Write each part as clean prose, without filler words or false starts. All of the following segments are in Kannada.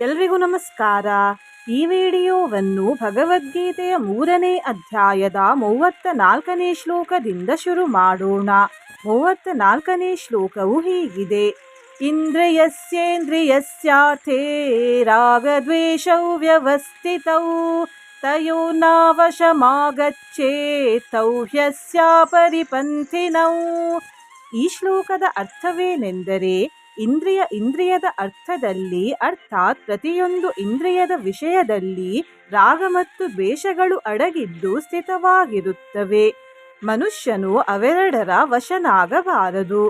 ಎಲ್ರಿಗೂ ನಮಸ್ಕಾರ. ಈ ವಿಡಿಯೋವನ್ನು ಭಗವದ್ಗೀತೆಯ 3ನೇ ಅಧ್ಯಾಯದ 34ನೇ ಶ್ಲೋಕದಿಂದ ಶುರು ಮಾಡೋಣ. 34ನೇ ಶ್ಲೋಕವು ಹೀಗಿದೆ: ಇಂದ್ರಿಯಸ್ಯೇಂದ್ರಿಯಸ್ಯಾರ್ಥೇ ರಾಗದ್ವೇಷೌ ವ್ಯವಸ್ಥಿತೌ ತಯೋರ್ನವಶಮಾಗಚ್ಚೇತ್ ತೌ ಹ್ಯಸ್ಯ ಪರಿಪಂಥಿನೌ. ಈ ಶ್ಲೋಕದ ಅರ್ಥವೇನೆಂದರೆ, ಇಂದ್ರಿಯದ ಅರ್ಥದಲ್ಲಿ ಅರ್ಥಾತ್ ಪ್ರತಿಯೊಂದು ಇಂದ್ರಿಯದ ವಿಷಯದಲ್ಲಿ ರಾಗ ಮತ್ತು ದ್ವೇಷಗಳು ಅಡಗಿದ್ದು ಸ್ಥಿತವಾಗಿರುತ್ತವೆ. ಮನುಷ್ಯನು ಅವೆರಡರ ವಶನಾಗಬಾರದು,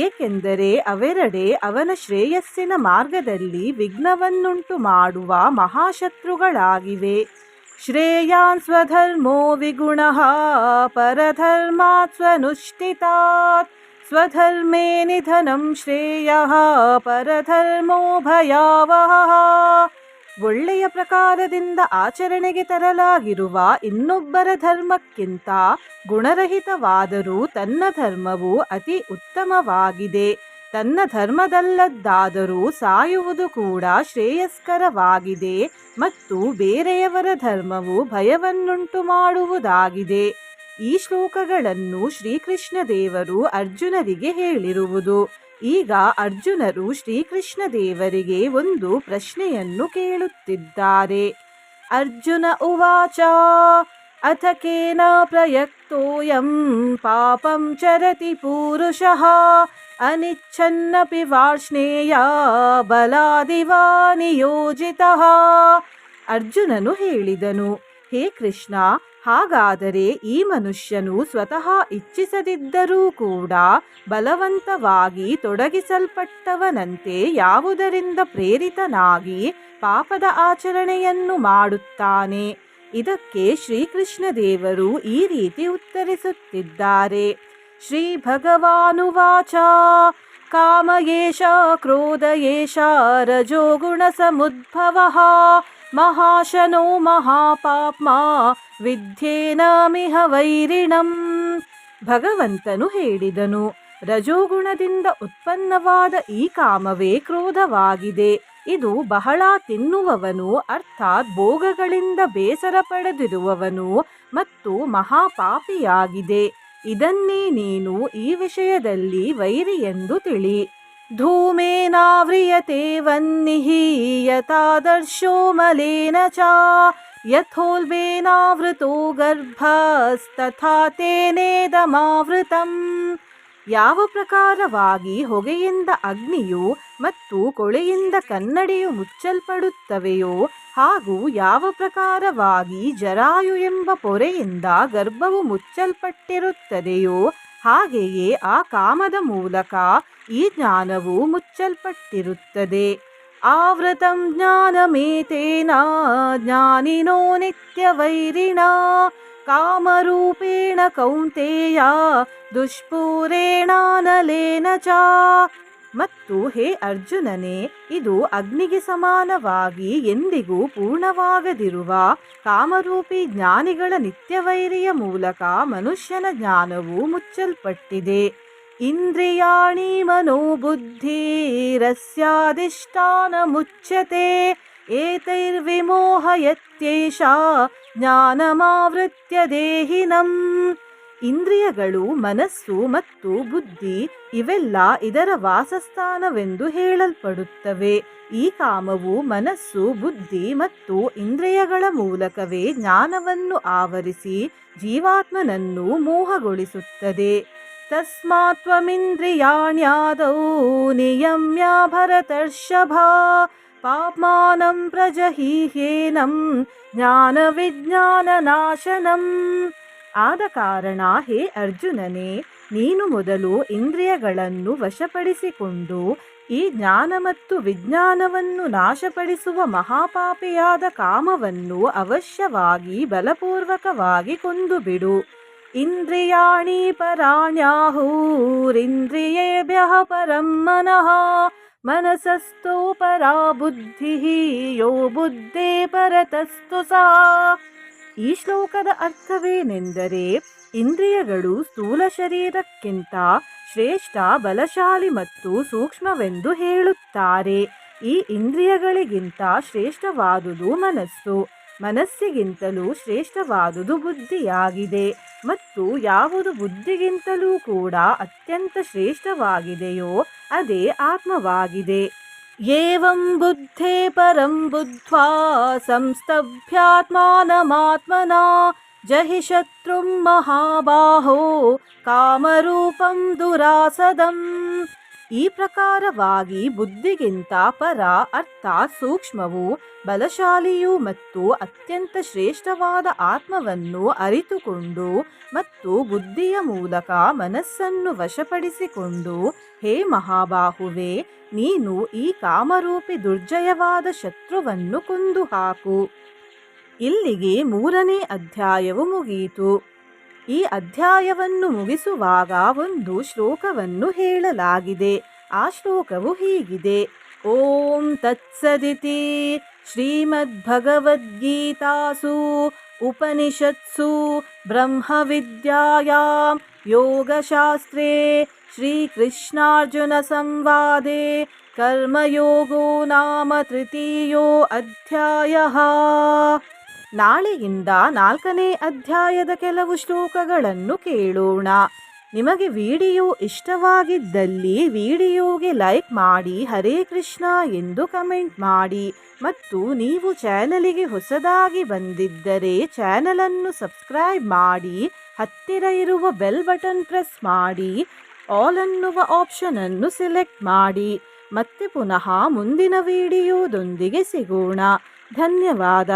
ಏಕೆಂದರೆ ಅವೆರಡೇ ಅವನ ಶ್ರೇಯಸ್ಸಿನ ಮಾರ್ಗದಲ್ಲಿ ವಿಘ್ನವನ್ನುಂಟು ಮಾಡುವ ಮಹಾಶತ್ರುಗಳಾಗಿವೆ. ಶ್ರೇಯಾನ್ ಸ್ವಧರ್ಮೋ ವಿಗುಣಃ ಪರಧರ್ಮಾತ್ ಸ್ವನುಷ್ಠಿತಾತ್ ಸ್ವಧರ್ಮೇ ನಿಧನಂ ಶ್ರೇಯಃ ಪರಧರ್ಮೋ ಭಯಾವಹಃ. ಒಳ್ಳೆಯ ಪ್ರಕಾರದಿಂದ ಆಚರಣೆಗೆ ತರಲಾಗಿರುವ ಇನ್ನೊಬ್ಬರ ಧರ್ಮಕ್ಕಿಂತ ಗುಣರಹಿತವಾದರೂ ತನ್ನ ಧರ್ಮವು ಅತಿ ಉತ್ತಮವಾಗಿದೆ. ತನ್ನ ಧರ್ಮದಲ್ಲದ್ದಾದರೂ ಸಾಯುವುದು ಕೂಡ ಶ್ರೇಯಸ್ಕರವಾಗಿದೆ ಮತ್ತು ಬೇರೆಯವರ ಧರ್ಮವು ಭಯವನ್ನುಂಟು ಮಾಡುವುದಾಗಿದೆ. ಈ ಶ್ಲೋಕಗಳನ್ನು ಶ್ರೀಕೃಷ್ಣ ದೇವರು ಅರ್ಜುನರಿಗೆ ಹೇಳಿರುವುದು. ಈಗ ಅರ್ಜುನರು ಶ್ರೀಕೃಷ್ಣ ದೇವರಿಗೆ ಒಂದು ಪ್ರಶ್ನೆಯನ್ನು ಕೇಳುತ್ತಿದ್ದಾರೆ. ಅರ್ಜುನ ಉವಾಚ: ಅಥ ಕೇನ ಪ್ರಯಕ್ತೋಯಂ ಪಾಪಂ ಚರತಿ ಪೂರುಷಃ ಅನಿಚ್ಛನ್ನಪಿ ವಾರ್ಷ್ಣೇಯ ಬಲಾದಿವಾ ನಿಯೋಜಿತಃ. ಅರ್ಜುನನು ಹೇಳಿದನು: ಹೇ ಕೃಷ್ಣ, ಹಾಗಾದರೆ ಈ ಮನುಷ್ಯನು ಸ್ವತಃ ಇಚ್ಛಿಸದಿದ್ದರೂ ಕೂಡ ಬಲವಂತವಾಗಿ ತೊಡಗಿಸಲ್ಪಟ್ಟವನಂತೆ ಯಾವುದರಿಂದ ಪ್ರೇರಿತನಾಗಿ ಪಾಪದ ಆಚರಣೆಯನ್ನು ಮಾಡುತ್ತಾನೆ? ಇದಕ್ಕೆ ಶ್ರೀಕೃಷ್ಣ ದೇವರು ಈ ರೀತಿ ಉತ್ತರಿಸುತ್ತಿದ್ದಾರೆ. ಶ್ರೀ ಭಗವಾನುವಾಚ: ಕಾಮ ಏಷ ಕ್ರೋಧ ಏಷ ರಜೋಗುಣ ಸಮುದ್ಭವಃ ಮಹಾಶನೋ ಮಹಾಪಾಪ್ಮ ವಿದ್ಯೇನಮಿಹ ವೈರಿಣಂ. ಭಗವಂತನು ಹೇಳಿದನು, ರಜೋಗುಣದಿಂದ ಉತ್ಪನ್ನವಾದ ಈ ಕಾಮವೇ ಕ್ರೋಧವಾಗಿದೆ. ಇದು ಬಹಳ ತಿನ್ನುವವನು, ಅರ್ಥಾತ್ ಭೋಗಗಳಿಂದ ಬೇಸರ ಪಡೆದಿರುವವನು ಮತ್ತು ಮಹಾಪಾಪಿಯಾಗಿದೆ. ಇದನ್ನೇ ನೀನು ಈ ವಿಷಯದಲ್ಲಿ ವೈರಿ ಎಂದು ತಿಳಿ. ಧೂಮೇನಾವ್ರಿಯತೆ ವನ್ನಿಃ ಯಥಾದರ್ಶೋ ಮಲೇನ ಚ ಯಥೋಲ್ಬೇನಾವೃತೋ ಗರ್ಭಸ್ತಥಾ ತೇನೇದಮಾವೃತಂ. ಯಾವ ಪ್ರಕಾರವಾಗಿ ಹೊಗೆಯಿಂದ ಅಗ್ನಿಯು ಮತ್ತು ಕೊಳೆಯಿಂದ ಕನ್ನಡಿಯು ಮುಚ್ಚಲ್ಪಡುತ್ತವೆಯೋ, ಹಾಗೂ ಯಾವ ಪ್ರಕಾರವಾಗಿ ಜರಾಯು ಎಂಬ ಪೊರೆಯಿಂದ ಗರ್ಭವು ಮುಚ್ಚಲ್ಪಟ್ಟಿರುತ್ತದೆಯೋ, ಹಾಗೆಯೇ ಆ ಕಾಮದ ಮೂಲಕ ಈ ಜ್ಞಾನವು ಮುಚ್ಚಲ್ಪಟ್ಟಿರುತ್ತದೆ. ಆವೃತಂ ಜ್ಞಾನಮೇತೇನ ಜ್ಞಾನಿನೋ ನಿತ್ಯವೈರಿಣ ಕಾಮರೂಪೇಣ ಕೌಂತೇಯ ದುಷ್ಪೂರೇಣಾನಲೇನ ಚ. ಮತ್ತು ಹೇ ಅರ್ಜುನನೇ, ಇದು ಅಗ್ನಿಗೆ ಸಮಾನವಾಗಿ ಎಂದಿಗೂ ಪೂರ್ಣವಾಗದಿರುವ ಕಾಮರೂಪಿ ಜ್ಞಾನಿಗಳ ನಿತ್ಯವೈರಿಯ ಮೂಲಕ ಮನುಷ್ಯನ ಜ್ಞಾನವು ಮುಚ್ಚಲ್ಪಟ್ಟಿದೆ. ಇಂದ್ರಿಯಾಣಿ ಮನೋಬುದ್ಧಿರಸ್ಯಾಧಿಷ್ಠಾನ ಮುಚ್ಯತೆ ಏತೈರ್ವಿಮೋಹಯತ್ಯೇಷ ಜ್ಞಾನಮಾವೃತ್ಯ ದೇಹಿನಂ. ಇಂದ್ರಿಯಗಳು, ಮನಸ್ಸು ಮತ್ತು ಬುದ್ಧಿ ಇವೆಲ್ಲ ಇದರ ವಾಸಸ್ಥಾನವೆಂದು ಹೇಳಲ್ಪಡುತ್ತವೆ. ಈ ಕಾಮವು ಮನಸ್ಸು, ಬುದ್ಧಿ ಮತ್ತು ಇಂದ್ರಿಯಗಳ ಮೂಲಕವೇ ಜ್ಞಾನವನ್ನು ಆವರಿಸಿ ಜೀವಾತ್ಮನನ್ನು ಮೋಹಗೊಳಿಸುತ್ತದೆ. ತಸ್ಮಾತ್ ತ್ವಮಿಂದ್ರಿಯಾಣ್ಯಾದೌ ನಿಯಮ್ಯ ಭರತರ್ಷಭ ಪಾಪ್ಮಾನಂ ಪ್ರಜಹೀಹ್ಯೇನಂ ಜ್ಞಾನ ವಿಜ್ಞಾನ ನಾಶನಂ. ಆದ ಕಾರಣ ಹೇ ಅರ್ಜುನನೇ, ನೀನು ಮೊದಲು ಇಂದ್ರಿಯಗಳನ್ನು ವಶಪಡಿಸಿಕೊಂಡು ಈ ಜ್ಞಾನ ಮತ್ತು ವಿಜ್ಞಾನವನ್ನು ನಾಶಪಡಿಸುವ ಮಹಾಪಾಪಿಯಾದ ಕಾಮವನ್ನು ಅವಶ್ಯವಾಗಿ ಬಲಪೂರ್ವಕವಾಗಿ ಕೊಂದುಬಿಡು. ಇಂದ್ರಿಯಾಣಿ ಪರಾಣ್ಯಾಹೂರಿಂದ್ರಿಯೇಭ್ಯಃ ಪರಂ ಮನಃ ಮನಸಸ್ತೋ ಪರಾ ಬುದ್ಧಿಃ ಯೋ ಬುದ್ಧೇ ಪರತಸ್ತು ಸಾ. ಈ ಶ್ಲೋಕದ ಅರ್ಥವೇನೆಂದರೆ, ಇಂದ್ರಿಯಗಳು ಸ್ಥೂಲ ಶರೀರಕ್ಕಿಂತ ಶ್ರೇಷ್ಠ, ಬಲಶಾಲಿ ಮತ್ತು ಸೂಕ್ಷ್ಮವೆಂದು ಹೇಳುತ್ತಾರೆ. ಈ ಇಂದ್ರಿಯಗಳಿಗಿಂತ ಶ್ರೇಷ್ಠವಾದುದು ಮನಸ್ಸು, ಮನಸ್ಸಿಗಿಂತಲೂ ಶ್ರೇಷ್ಠವಾದುದು ಬುದ್ಧಿಯಾಗಿದೆ, ಮತ್ತು ಯಾವುದು ಬುದ್ಧಿಗಿಂತಲೂ ಕೂಡ ಅತ್ಯಂತ ಶ್ರೇಷ್ಠವಾಗಿದೆಯೋ ಅದೇ ಆತ್ಮವಾಗಿದೆ. ಏವಂ ಬುದ್ಧೇ ಪರಂ ಬುದ್ಧ್ವಾ ಸಂಸ್ತಭ್ಯಾತ್ಮಾನಮಾತ್ಮನಾ ಜಹಿ ಶತ್ರುಂ ಮಹಾಬಾಹೋ ಕಾಮರೂಪಂ ದುರಾಸದಂ. ಈ ಪ್ರಕಾರವಾಗಿ ಬುದ್ಧಿಗಿಂತ ಪರ ಅರ್ಥಾತ್ ಸೂಕ್ಷ್ಮವು, ಬಲಶಾಲಿಯೂ ಮತ್ತು ಅತ್ಯಂತ ಶ್ರೇಷ್ಠವಾದ ಆತ್ಮವನ್ನು ಅರಿತುಕೊಂಡು ಮತ್ತು ಬುದ್ಧಿಯ ಮೂಲಕ ಮನಸ್ಸನ್ನು ವಶಪಡಿಸಿಕೊಂಡು, ಹೇ ಮಹಾಬಾಹುವೆ, ನೀನು ಈ ಕಾಮರೂಪಿ ದುರ್ಜಯವಾದ ಶತ್ರುವನ್ನು ಕೊಂದು ಹಾಕು. ಇಲ್ಲಿಗೆ 3ನೇ ಅಧ್ಯಾಯವು ಮುಗಿಯಿತು. ಈ ಅಧ್ಯಾಯವನ್ನು ಮುಗಿಸುವಾಗ ಒಂದು ಶ್ಲೋಕವನ್ನು ಹೇಳಲಾಗಿದೆ. ಆ ಶ್ಲೋಕವು ಹೀಗಿದೆ: ಓಂ ತತ್ಸದಿತಿ ಶ್ರೀಮದ್ಭಗವದ್ಗೀತಾಸು ಉಪನಿಷತ್ಸು ಬ್ರಹ್ಮವಿದ್ಯಾಯಾಂ ಯೋಗಶಾಸ್ತ್ರೇ ಶ್ರೀಕೃಷ್ಣಾರ್ಜುನ ಸಂವಾದೆ ಕರ್ಮಯೋಗೋ ನಾಮ ತೃತೀಯೋ ಅಧ್ಯಾಯಃ. ನಾಳೆಯಿಂದ 4ನೇ ಅಧ್ಯಾಯದ ಕೆಲವು ಶ್ಲೋಕಗಳನ್ನು ಕೇಳೋಣ. ನಿಮಗೆ ವಿಡಿಯೋ ಇಷ್ಟವಾಗಿದ್ದಲ್ಲಿ ವಿಡಿಯೋಗೆ ಲೈಕ್ ಮಾಡಿ, ಹರೇ ಕೃಷ್ಣ ಎಂದು ಕಮೆಂಟ್ ಮಾಡಿ, ಮತ್ತು ನೀವು ಚಾನಲಿಗೆ ಹೊಸದಾಗಿ ಬಂದಿದ್ದರೆ ಚಾನಲನ್ನು ಸಬ್ಸ್ಕ್ರೈಬ್ ಮಾಡಿ, ಹತ್ತಿರ ಇರುವ ಬೆಲ್ ಬಟನ್ ಪ್ರೆಸ್ ಮಾಡಿ, ಆಲ್ ಅನ್ನುವ ಆಪ್ಷನ್ ಅನ್ನು ಸೆಲೆಕ್ಟ್ ಮಾಡಿ. ಮತ್ತೆ ಪುನಃ ಮುಂದಿನ ವಿಡಿಯೋದೊಂದಿಗೆ ಸಿಗೋಣ. ಧನ್ಯವಾದ.